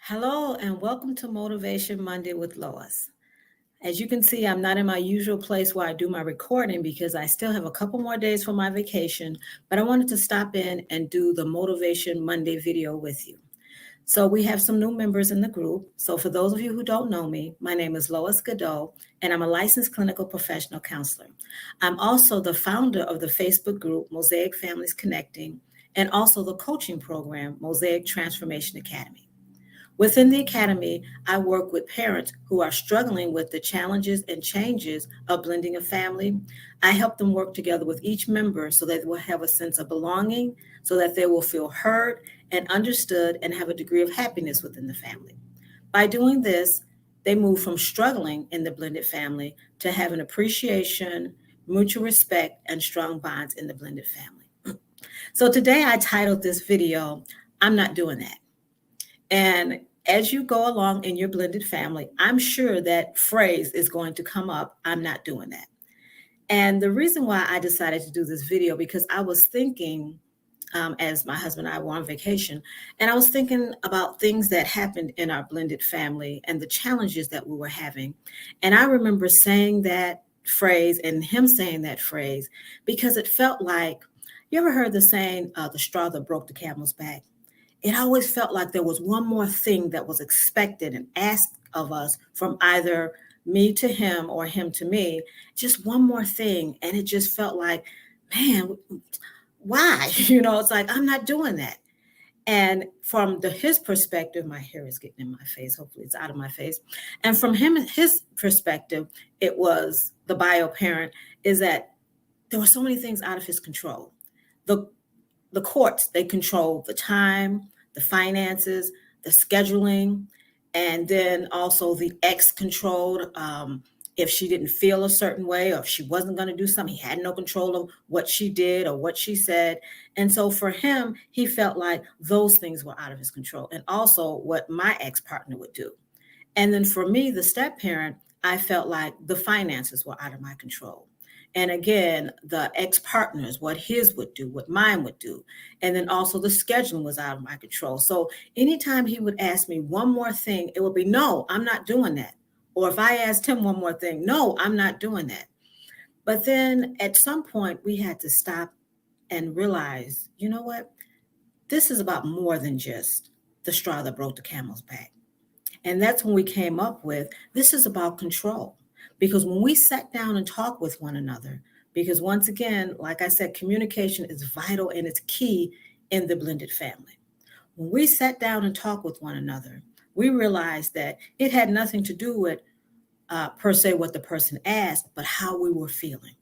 Hello and welcome to Motivation Monday with Lois. As you can see, I'm not in my usual place where I do my recording because I still have a couple more days for my vacation, but I wanted to stop in and do the Motivation Monday video with you. So we have some new members in the group. So for those of you who don't know me, my name is Lois Godot, and I'm a licensed clinical professional counselor. I'm also the founder of the Facebook group Mosaic Families Connecting, and also the coaching program Mosaic Transformation Academy. Within the Academy, I work with parents who are struggling with the challenges and changes of blending a family. I help them work together with each member so that they will have a sense of belonging, so that they will feel heard and understood and have a degree of happiness within the family. By doing this, they move from struggling in the blended family to having appreciation, mutual respect, and strong bonds in the blended family. So today I titled this video, I'm Not Doing That. And as you go along in your blended family, I'm sure that phrase is going to come up, I'm not doing that. And the reason why I decided to do this video, because I was thinking, as my husband and I were on vacation, and I was thinking about things that happened in our blended family and the challenges that we were having. And I remember saying that phrase and him saying that phrase because it felt like, you ever heard the saying, the straw that broke the camel's back? It always felt like there was one more thing that was expected and asked of us from either me to him or him to me, just one more thing. And it just felt like, man, why? It's like, I'm not doing that. And from his perspective, my hair is getting in my face. Hopefully it's out of my face. And from his perspective, it was the bio parent is that there were so many things out of his control. The courts, they control the time, the finances, the scheduling, and then also the ex controlled. If she didn't feel a certain way or if she wasn't going to do something, he had no control of what she did or what she said. And so for him, he felt like those things were out of his control, and also what my ex-partner would do. And then for me, the step parent, I felt like the finances were out of my control. And again, the ex-partners, what his would do, what mine would do. And then also the scheduling was out of my control. So anytime he would ask me one more thing, it would be, no, I'm not doing that. Or if I asked him one more thing, no, I'm not doing that. But then at some point we had to stop and realize, you know what? This is about more than just the straw that broke the camel's back. And that's when we came up with, this is about control. Because when we sat down and talked with one another, because once again, like I said, communication is vital and it's key in the blended family. When we sat down and talked with one another, we realized that it had nothing to do with per se what the person asked, but how we were feeling.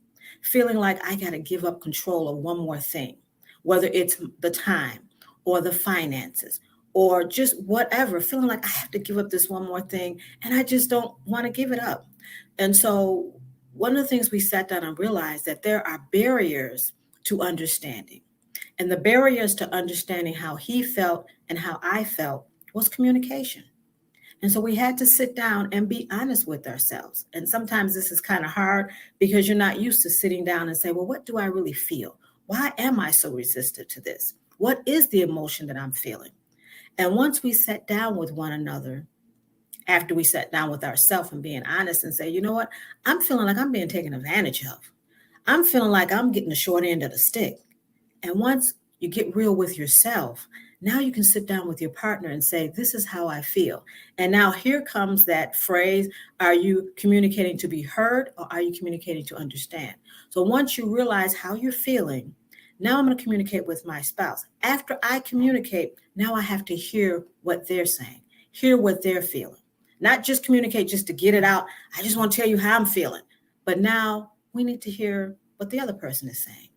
Feeling like I got to give up control of one more thing, whether it's the time or the finances or just whatever, feeling like I have to give up this one more thing and I just don't want to give it up. And so one of the things we sat down and realized that there are barriers to understanding. And the barriers to understanding how he felt and how I felt was communication. And so we had to sit down and be honest with ourselves. And sometimes this is kind of hard because you're not used to sitting down and say, well, what do I really feel? Why am I so resistant to this? What is the emotion that I'm feeling? And once we sat down with one another, after we sat down with ourselves and being honest and say, you know what, I'm feeling like I'm being taken advantage of. I'm feeling like I'm getting the short end of the stick. And once you get real with yourself, now you can sit down with your partner and say, this is how I feel. And now here comes that phrase, are you communicating to be heard or are you communicating to understand? So once you realize how you're feeling, now I'm going to communicate with my spouse. After I communicate, now I have to hear what they're saying, hear what they're feeling. Not just communicate just to get it out. I just want to tell you how I'm feeling. But now we need to hear what the other person is saying.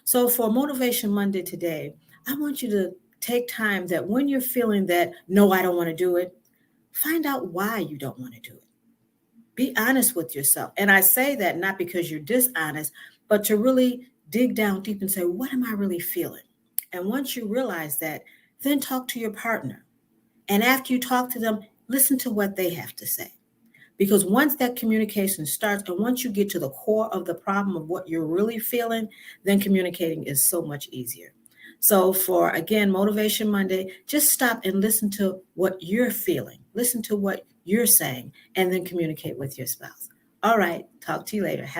So for Motivation Monday today, I want you to take time that when you're feeling that, no, I don't want to do it, find out why you don't want to do it. Be honest with yourself. And I say that not because you're dishonest, but to really dig down deep and say, what am I really feeling? And once you realize that, then talk to your partner. And after you talk to them, listen to what they have to say. Because once that communication starts, and once you get to the core of the problem of what you're really feeling, then communicating is so much easier. So for, again, Motivation Monday, just stop and listen to what you're feeling. Listen to what you're saying, and then communicate with your spouse. All right. Talk to you later.